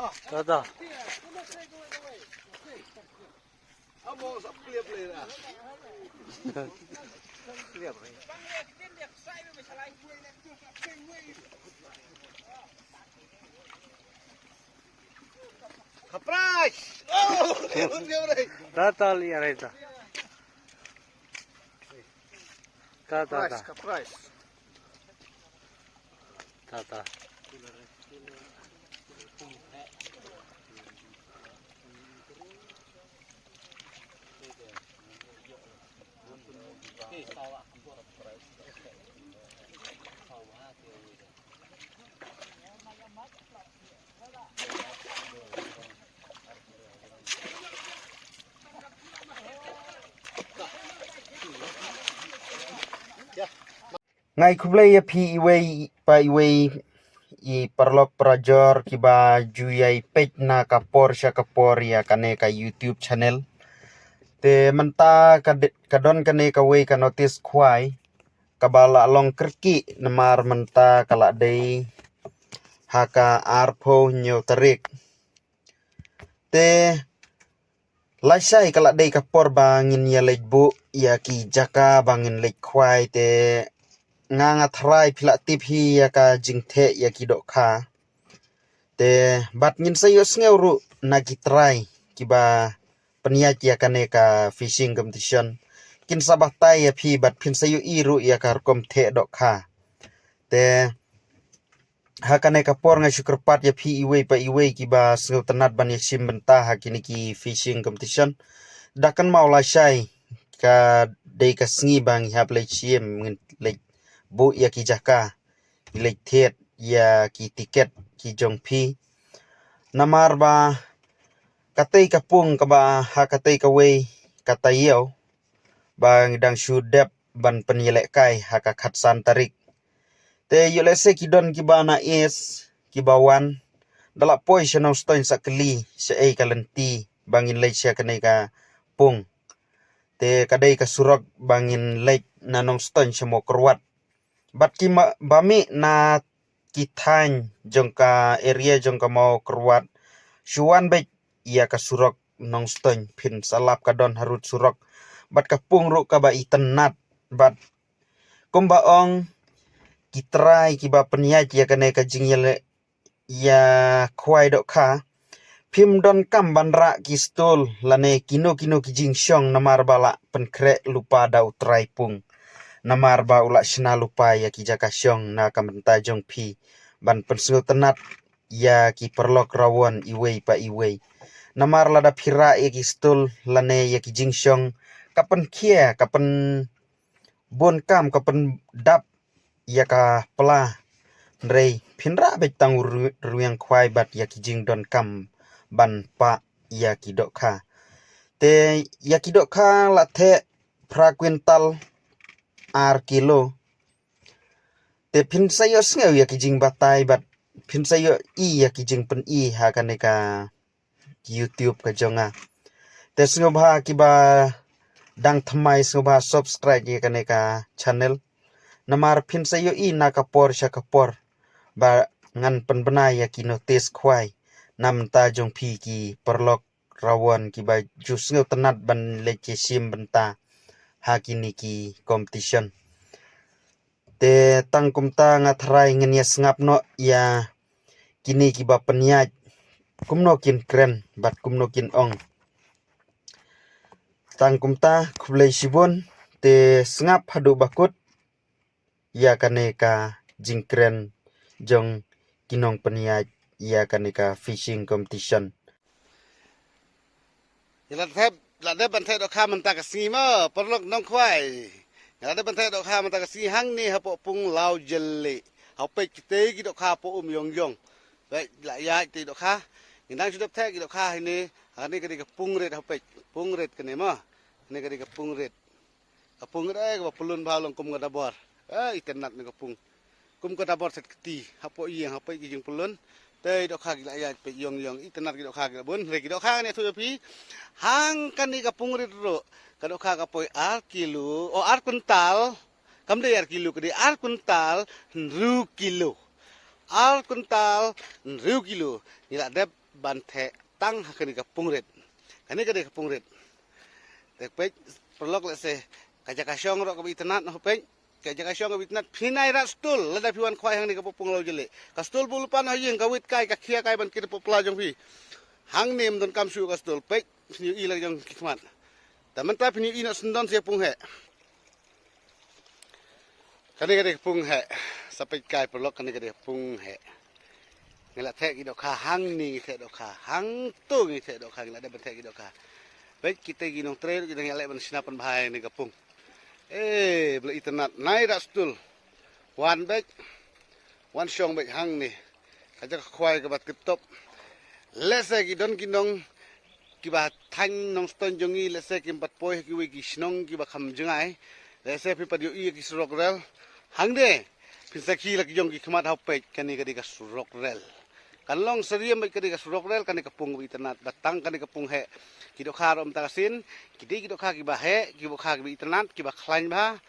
Tata. Kapras! Tata lihat itu. Tata. Kapras. Tata. Ngai kublai ya pi iwei pa iwei i perlok prajor kiba juyai page na kapor sya kapor ya kane ka YouTube channel te menta kadon kane ka wei ka notice kwai kabala long kerki namar menta kala dei haka arpo nyo tarik te laisai kala dei kapor bangin ya lejbu ya ki jaka bangin lej kwai te nga thrai phila tip hi ya ka jingthe ya ki do kha te bat ngin sayo sngeuru na ki try kiba peniat ya kane ka fishing competition kin sabah tai ya phi bat phin sayo iru ya ka kom the do kha te ha kane ka por nga syukurpat ya phi iwe kiba sngew tenat ban ya sim benta ha kini ki fishing competition dakan mau la shai ka dei ka sngi bang hap le chiem ngin le bu ya ki jaka le thet ya ki tiket ki jong phi namar ba katei kapung ka ba ha katei ka wei katayau bang dang shu dep ban penyelek kai ha ka khatsan tarik te yole se ki don ki ba na is ki bawan dala poi shanau stoin sakli se ei kalenti bangin lei sia kanai ka pung te kadai ka surok bangin lei nanong stoin shamo korwat bat ki bami na kithan jongka area jongka mau kerwat shuan bet ia ka surok nong stoin phin salap ka don harut surok bat ka pungru ka ba itenat bat kumba ong kitrai ki ba peniat ya kane ka jingyele ya khwai do kha phim don kam banra ki stol lane kino ki jingshong namar bala penkre lupa da utrai pung namar ba ula shina lupa ya ki jaka syong na kamenta jong phi ban pensu tenat ya ki perlok rawon iwei pa iwei namar lada phira ya ki stol lane ya ki jingshong kapen khia kapen bon kam kapen dap ya ka pela rei phinra betang ruyang khwai bat ya ki jing don kam ban pa ya ki do kha te ya ki do kha la the pra kwintal ar kilo te phin sayo sngew ya ki jing batai bat phin sayo i ya ki jing pen i ha kane ka YouTube ka jonga te sngew ba ki ba dang thamai sngew ba subscribe ya kane ka channel namar phin sayo i na kapor sya kapor ba ngan pen bena ya ki notice khwai nam ta jong phi ki perlok rawon ki ba ju sngew tenat ban leke sim benta ha kini ki competition te tangkum ta ngathrai ngin ya sngap no ya kini ki ba peniat kumno kin kren bat kumno kin ong tangkum ta khublei sibon te sngap hadu bakut ya kane ka jingkren jong kinong peniat ya kane ka fishing competition La de ban the do kha man ta ka si ma perlok nong khwai la de ban the do kha man ta ka si hang ni ha po pung lau jelle ha pe te ki do kha po yong yong vậy la ya ti do kha ni nang chu dep the ki do kha ni ha ni ka di ka pung ret ha pe pung ret ka ne ma ni ka di ka pung ret ka pung re ka pulun ba long kum ka dabor itenat ni ka pung kum ka dabor set ti ha po yeng ha pe ki jing pulun tei do kha ki la ya pe yong yong itenat ki do kha ki bun re ki do kha ne thu pi hang kan ni ka pung ret ro ka do kha ka poi ar kilo o ar kuntal kam de ar kilo ka di ar kuntal ru kilo ni la dep banthe tang hakani ka pungret kani ka de pungret te pe perlok le se kajak asyong ro ka itnat no pe kajak asyong ka itnat phinai ra stul lada piwan khwai hang ni ka pung lo jele ka stul bul pan ha yeng ka wit kai ka khia kai ban kir popla jong pi hang nem don kam su ka stul pe ni i la jong kikmat ta man ta pini i na sundon se pung he kani ka de pung he sampai kai perlok kani ka de pung he ngela the ki do kha hang ni the do kha hang tu ni the do kha ngela de the ki do kha baik kita gi nong trail kita ngela ban sinapan bahai ni kapung beli internet nai ra stul wan baik wan shong baik hang ni aja khwai ka bat tip top lese ki don ki nong ki ba thang nong ston jongi lese ki bat poi ki wi ki snong ki ba kham jangai lese pi pa yu i ki surok rel hang de pisaki la ki jong ki khmat hau pe kani ka di ka surok rel kan long seriam baik ka di ka surok rel kani kapung wi internet batang kani kapung he kido kha rom takasin kidi kido kha ki ba he ki bo kha ki internet ki ba khlain ba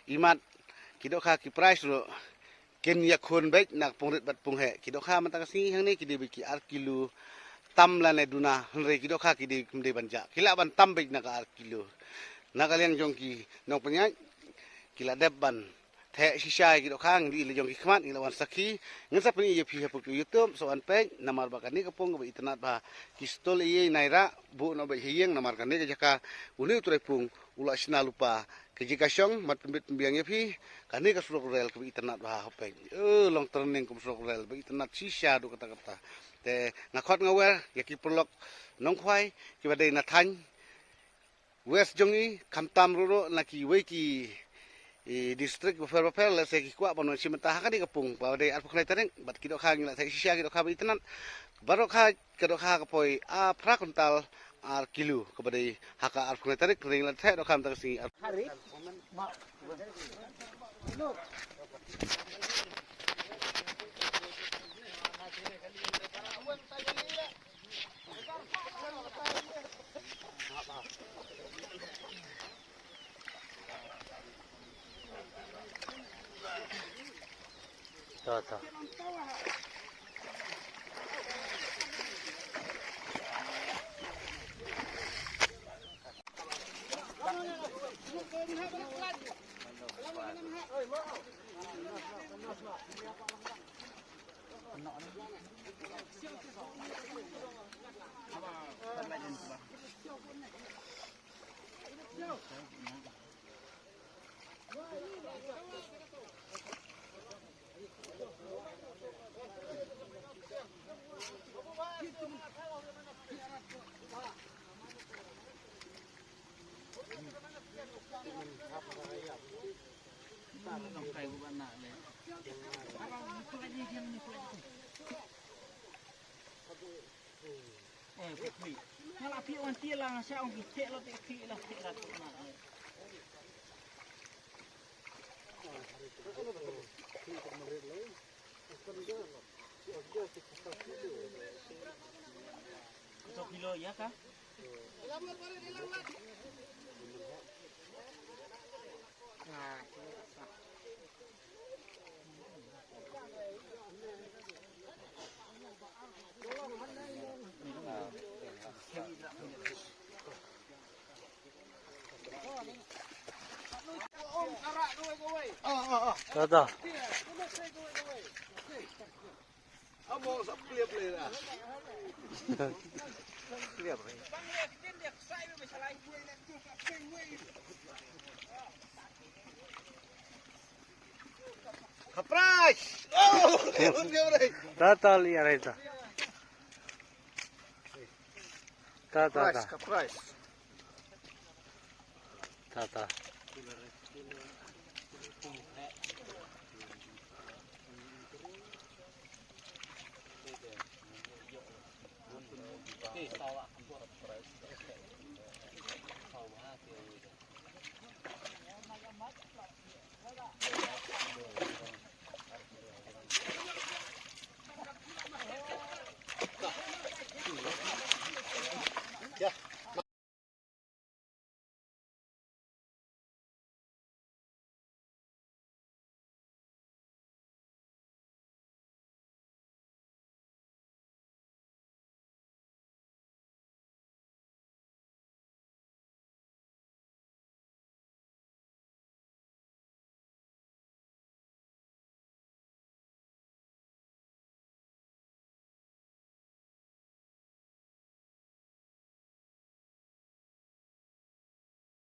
imat kido kha ki price ro ken ya khon baik nak pungrit bat pung he kido kha man takasi hang ni kidi bi ki ar kilo tam la ne duna hre kido kha kidi kumde banja kila ban tam baik nak ar kilo nakalian jong ki nong penya kila deb ban the shisha ki do khang di le jong ki khmat ni lawan sakhi ngasa pani ye phi hapuk youtube so an pe namar ba kani kapong ba internet ba ki stol ye naira bu no ba hiyeng namar kani ka jaka uni utre pung ula sina lupa ke jika syong mat pembit pembiang ye phi kani ka surok rel ke internet ba hape long turning kum surok rel ba internet shisha do kata kata te ngakot ngawer ye ki perlok nong khwai ki ba dei na than west jongi khamtam ro na ki we ki distrik beberapa la se ki kwa bono simenta ha kani kapung ba de ar pukhlai tareng bat kido kha ngila se sisia kido kha bitenan baro kha kido kha ka poi a pra kuntal ar kilo ka bade ha ka ar pukhlai tareng ring la the do kham ta si hari ta Ngala pi wan tia lang sa ong gite lo te pi la te rat na. Satu kilo ya kah? ta among sa pliap le la pliap kapras ta li arai ta ta kapras ta